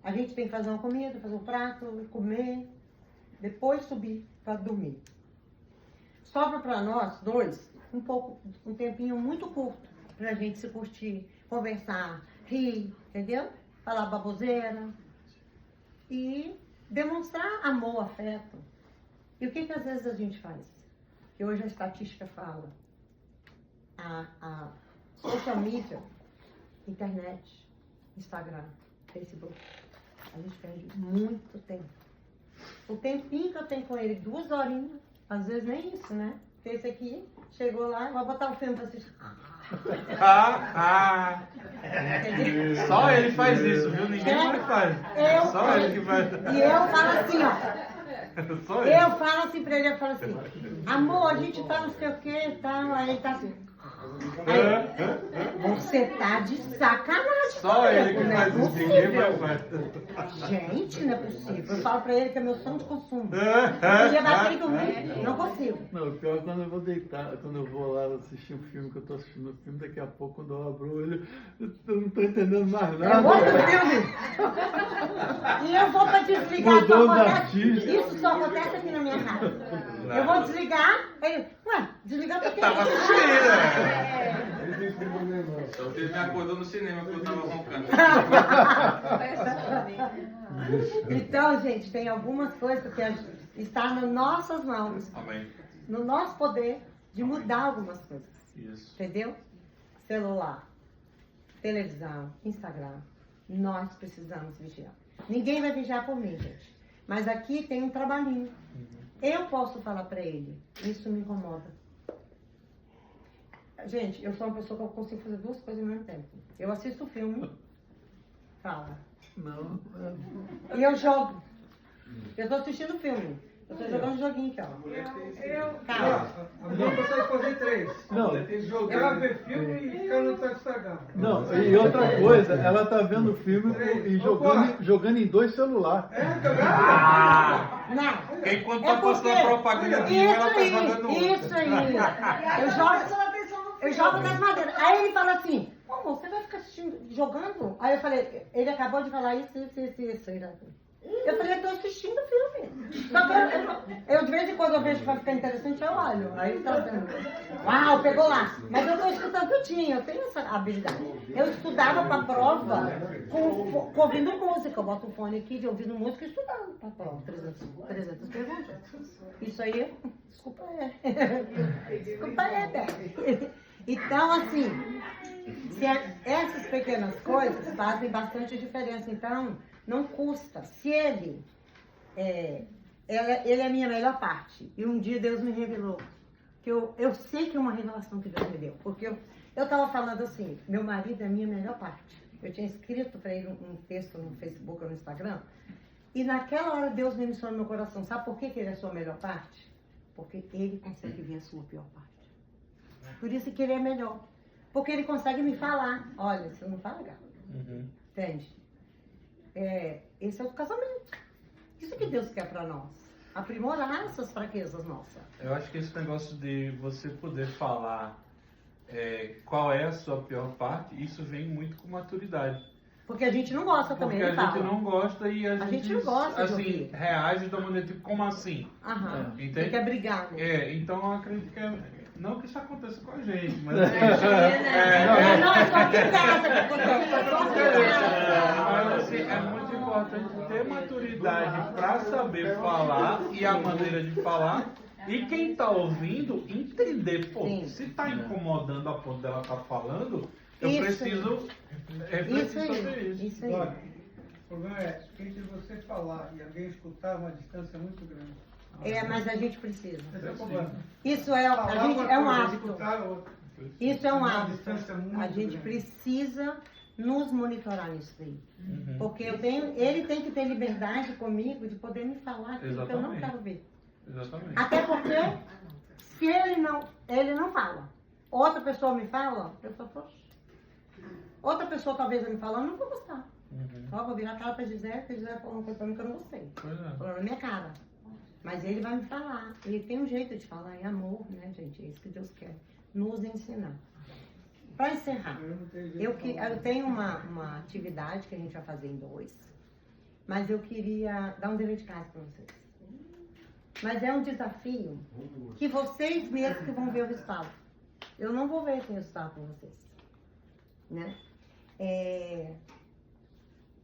a gente tem que fazer uma comida, fazer um prato, comer, depois subir para dormir. Sobra para nós 2 um tempinho muito curto para a gente se curtir, conversar, rir, entendeu? Falar baboseira e demonstrar amor, afeto. E o que às vezes a gente faz? Que hoje a estatística fala, a social media, internet, Instagram, Facebook. A gente perde muito tempo. O tempinho que eu tenho com ele, 2 horinhas, às vezes nem isso, né? Porque esse aqui chegou lá, vai botar o filme pra assistir. Só ele faz isso, viu? Ninguém mais faz. Só ele que faz. E eu falo assim, ó. Só ele. Eu falo assim pra ele, eu falo assim, amor, a gente tá não sei o que e tal, aí ele tá assim. Aí, você tá de sacanagem. Só ele que não é faz isso, ninguém mais faz. Gente, não é possível. Eu falo pra ele que é meu sonho de consumo. Eu ia bater e dormir, não consigo. Não, o pior é quando eu vou deitar, quando eu vou lá assistir um filme, que eu tô assistindo um filme, daqui a pouco, quando eu abro o olho, eu não tô entendendo mais É nada. outro filme. E eu vou pra desligar, Mudou só os acontece, artistas. isso só acontece aqui na minha casa. Eu vou desligar, ele, ué, desligar pra quê? Tava assistindo, né? Seu filho me acordou no cinema porque eu tava roncando. Então, gente, tem algumas coisas que está nas nossas mãos, Amém. no nosso poder de mudar algumas coisas. Isso. Entendeu? Celular, televisão, Instagram. Nós precisamos vigiar. Ninguém vai vigiar por mim, gente. Mas aqui tem um trabalhinho. Eu posso falar pra ele, isso me incomoda. Gente, eu sou uma pessoa que eu consigo fazer 2 coisas ao mesmo tempo. Eu assisto filme, fala. Não, E eu jogo. Eu tô assistindo filme. Eu tô jogando joguinho aqui, ó. Calma. A mãe consegue fazer 3. não, Ela vê filme e fica no Instagram. não, e outra coisa, ela tá vendo o filme e jogando em 2 celulares. Não. Quem quando É tá postando porque- propaganda de um, ela tá jogando outro. Isso aí. Eu jogo nas madeiras. Aí ele fala assim, pô, você vai ficar assistindo, jogando? Aí eu falei, ele acabou de falar isso. Eu falei, eu tô assistindo o filme. Só que eu de vez em quando eu vejo que vai ficar interessante, eu olho. Aí ele tá vendo. Uau, pegou lá. Mas eu tô escutando tudinho, eu tenho essa habilidade. Eu estudava pra prova com ouvindo música. Eu boto o fone aqui de ouvindo música e estudando pra prova. 300 perguntas. Isso aí, desculpa Beth. Então, assim, essas pequenas coisas fazem bastante diferença. Então, não custa. Se ele é a minha melhor parte. E um dia Deus me revelou. Que eu sei que é uma revelação que Deus me deu. Porque eu estava falando assim, meu marido é a minha melhor parte. Eu tinha escrito para ele um texto no Facebook ou no Instagram. E naquela hora Deus ministrou no meu coração. Sabe por que ele é a sua melhor parte? Porque ele consegue ver a sua pior parte. Por isso que ele é melhor. Porque ele consegue me falar. Olha, você não tá legal. Entende? Esse é o casamento. Isso que Deus quer para nós. Aprimorar essas fraquezas nossas. Eu acho que esse negócio de você poder falar qual é a sua pior parte, isso vem muito com maturidade. Porque a gente não gosta também, Porque ele a gente fala. não gosta e a gente não gosta de assim, ouvir. reage da maneira tipo, como assim? Aham. Entende? Você quer brigar, né? Então eu acredito que não que isso aconteça com a gente, mas Não, é só aqui em casa que acontece. É só aqui em casa. mas assim, é muito importante ter maturidade para saber falar e a maneira de falar. E quem está ouvindo entender, pô, Sim. se está incomodando a ponto dela estar falando, eu Isso. preciso refletir sobre isso. Isso aí. Dória, o problema é entre você falar e alguém escutar uma distância muito grande. Mas a gente precisa. Esse é o problema. Isso é, a Falar gente, uma é um coisa, hábito. escutar outra. Isso é um Uma hábito. distância muito A gente grande. precisa nos monitorar nisso aí. Porque ele tem que ter liberdade comigo de poder me falar aquilo que eu não Exatamente. quero ver. Exatamente. Até porque, se ele não fala, outra pessoa me fala, eu falo, poxa. Outra pessoa talvez me falando, não vou gostar. Só vou virar a cara pra Gisele, que Gisele falou uma coisa pra mim que eu não gostei. Pois é. Falou na minha cara. Mas ele vai me falar. Ele tem um jeito de falar, é amor, né, gente? É isso que Deus quer. Nos ensinar. Para encerrar, eu tenho uma atividade que a gente vai fazer em 2, mas eu queria dar um dever de casa para vocês. Mas é um desafio que vocês mesmos que vão ver o resultado. Eu não vou ver esse resultado com vocês. Né?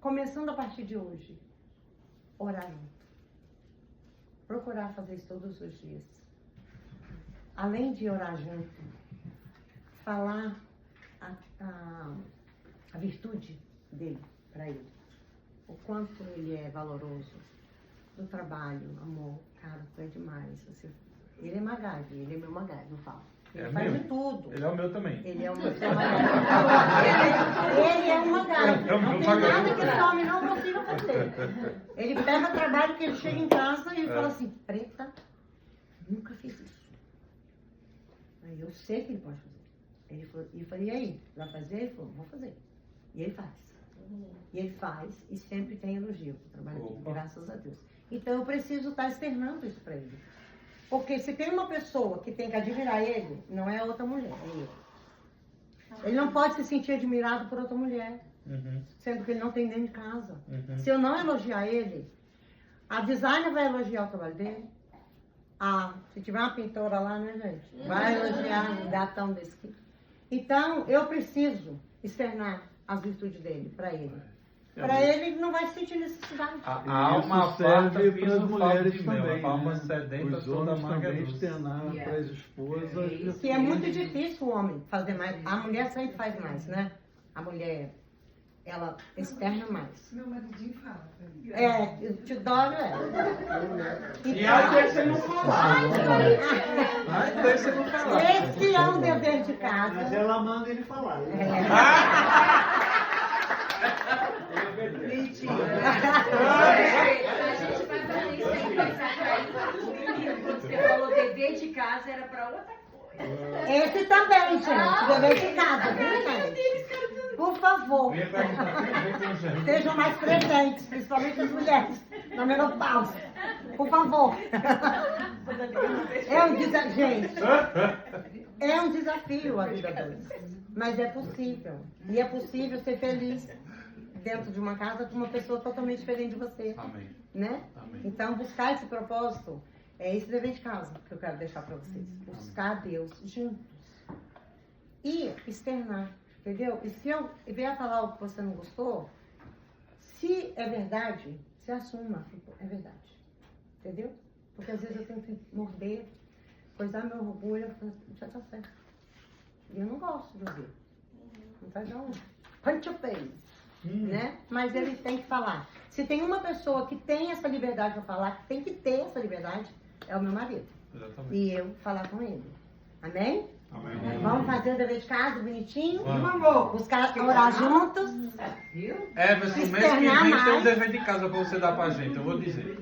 Começando a partir de hoje, orar junto. Procurar fazer isso todos os dias. Além de orar junto, falar a virtude dele para ele. o quanto ele é valoroso, do trabalho, amor, cara, tu é demais. Ele é MacGyver, ele é meu MacGyver, não falo. Ele É faz meu? de tudo. Ele é o meu também. Ele é o meu MacGyver. Ele é um MacGyver. É o meu Não tem MacGyver. nada que esse homem não consiga fazer. Ele pega trabalho que ele chega em casa e ele fala assim, Preta, nunca fiz isso. Aí eu sei que ele pode fazer. Ele falou, e eu falei, e aí? Vai fazer? Ele falou, vou fazer. E ele faz. E ele faz e sempre tem elogio pro trabalho dele, Opa. graças a Deus. Então eu preciso estar externando isso para ele. Porque se tem uma pessoa que tem que admirar ele, não é outra mulher, é ele. Ele não pode se sentir admirado por outra mulher, Uhum. sendo que ele não tem dentro de casa. Uhum. Se eu não elogiar ele, a designer vai elogiar o trabalho dele. Se tiver uma pintora lá, né, gente? Vai elogiar um gatão desse aqui. Então, eu preciso externar as virtudes dele para ele. Para ele não vai sentir necessidade. A alma Isso farta serve fiz para as o fardo mulheres de mel, também, a alma né? sedenta Os toda homens amarga também doce. externar para as esposas. Que é muito difícil o homem fazer mais. A mulher sempre faz mais, né? A mulher, ela externa mais. Meu maridinho fala pra mim. É, te dói, é. E aí deixa ele não falar. Aí deixa ele não falar. Esse é um dever de Mas casa. ela manda ele falar. A gente vai fazer isso aí pra atrair quando você falou dever de casa, era pra outra coisa. Esse também, gente. Dever de casa, viu, gente? Por favor. Eu ia perguntar, vem com o Jean. Sejam mais presentes, principalmente as mulheres, na menopausa. Por favor. É um desafio, gente. É um desafio a vida deles. Mas é possível. E é possível ser feliz dentro de uma casa com uma pessoa totalmente diferente de você. Amém. Né? Amém. Então, buscar esse propósito é esse dever de casa que eu quero deixar para vocês. Buscar a Deus juntos. E externar. Entendeu? E se eu vier falar o que você não gostou, se é verdade, se assuma. É verdade. Entendeu? Porque às vezes eu tenho que morder, coisar meu orgulho, eu falo, já tá certo. E eu não gosto de ouvir. Não faz não. Punch your face. Né? Mas ele tem que falar. Se tem uma pessoa que tem essa liberdade para falar, que tem que ter essa liberdade, é o meu marido. Exatamente. E eu falar com ele. Amém? Amém. Vamos fazer o dever de casa bonitinho? Vamos. Buscar orar juntos. Everson, mês que Externar vem tem um mais. dever de casa pra você dar pra gente, eu vou dizer.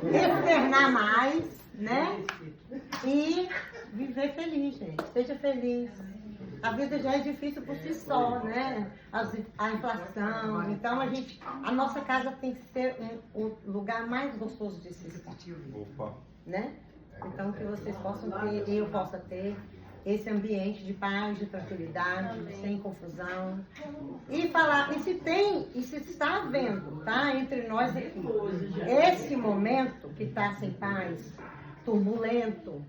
Externar mais, né? E viver feliz, gente. Seja feliz. A vida já é difícil por si só, né? A inflação. Então a nossa casa tem que ser o lugar mais gostoso de se estar, Opa. né? Então que vocês possam ter, eu possa ter esse ambiente de paz, de tranquilidade, sem confusão. E falar, e se está havendo, tá? Entre nós aqui, esse momento que está sem paz, turbulento.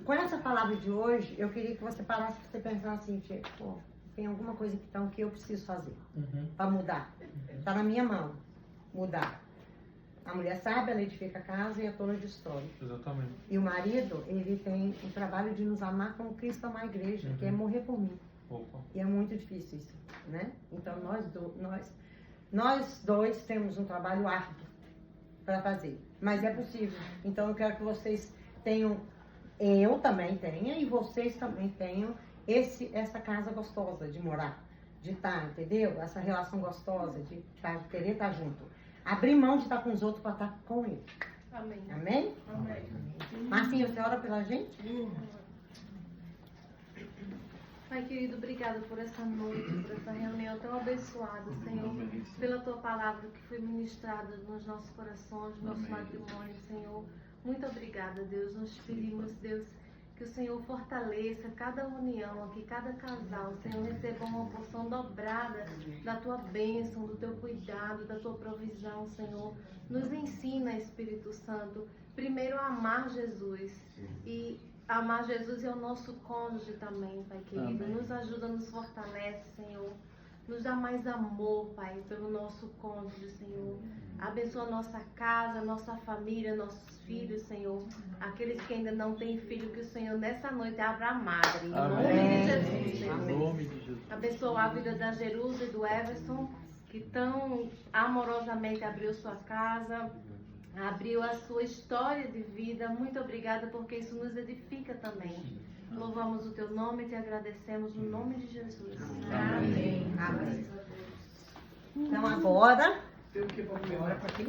Com essa palavra de hoje, eu queria que você parasse para você pensar assim, tipo, pô, tem alguma coisa então que eu preciso fazer para mudar. Está na minha mão, mudar. A mulher sabe, ela edifica a casa e a tola destrói. Exatamente. E o marido, ele tem o trabalho de nos amar como Cristo ama a igreja, que é morrer por mim. Opa. E é muito difícil isso, né? Então nós dois temos um trabalho árduo para fazer, mas é possível. Então eu quero que vocês tenham, eu também tenha e vocês também tenham essa casa gostosa de morar, de estar, entendeu? Essa relação gostosa de querer estar junto. Abrir mão de estar com os outros para estar com ele. Amém. Amém? Amém. Marcinha, você ora pela gente? Pai querido, obrigada por essa noite, por essa reunião tão abençoada, Senhor, pela tua palavra que foi ministrada nos nossos corações, no nosso matrimônio, Senhor. Muito obrigada, Deus. Nós pedimos, Deus, que o Senhor fortaleça cada união aqui, cada casal, Senhor, receba uma porção dobrada da tua bênção, do teu cuidado, da tua provisão, Senhor. Nos ensina, Espírito Santo, primeiro a amar Jesus e amar Jesus e o nosso cônjuge também, Pai querido. Amém. Nos ajuda, nos fortalece, Senhor. Nos dá mais amor, Pai, pelo nosso cônjuge, Senhor. Abençoa a nossa casa, nossa família, nossos filhos, Senhor. Aqueles que ainda não têm filho, que o Senhor nessa noite abra a madre. Em nome de Jesus, Em Senhor. nome de Jesus. Abençoa a vida da Jerusa e do Everson. que tão amorosamente abriu sua casa, abriu a sua história de vida. Muito obrigada, porque isso nos edifica também. Louvamos o teu nome e te agradecemos no nome de Jesus. Amém. Amém. Então agora, Tem o que para comer. para quem